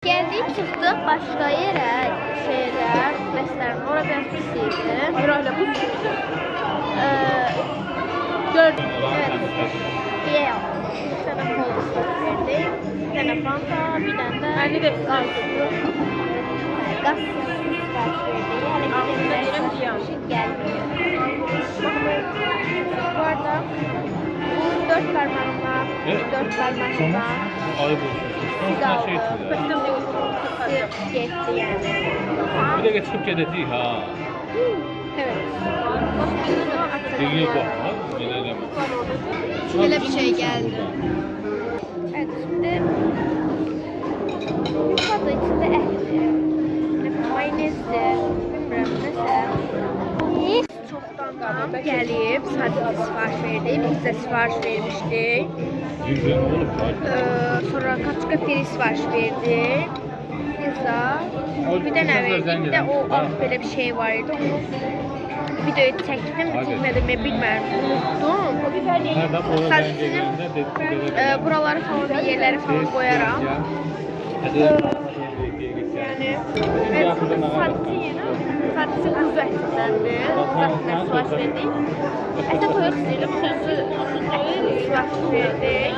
Geldik çıktık başka yere şeyler, restoran. Orada biraz pisiydi. Öyle bu Gördüm. Evet. İyi yaptım. Bir tane kola verdi. Bir tane fanta, bir tane de Ben de gaz sipariş verdi. Yani Aslında benim diyem. gelmiyor. Bu arada bu 4 parmağımla, 4 parmağımla Ayıp olsun. Sigal. Şey ettiler. Geçti yani. Bir de geçip geldi ha. Evet. Dünya bakma. Gelelim. Şöyle bir şey geldi. Evet şimdi yukarıda içinde etli, mayonezli, bilmiyorum neyse. Biz çoktan gelip sadece sipariş verdik, pizza sipariş vermiştik. Yüzden olur. Sonra kaçka feri sipariş verdik. Pizza. Bir de ne verdik? Bir de o böyle bir şey vardı. Onu videoyu çektim, çekmedim mi bilmiyorum. Unuttum. Sadece buraları falan, yerleri falan koyaram. Yani evet, sadece kuzu etindendi. Zaten sipariş verdik. Ete toyuk istedim, kuzu sipariş verdik.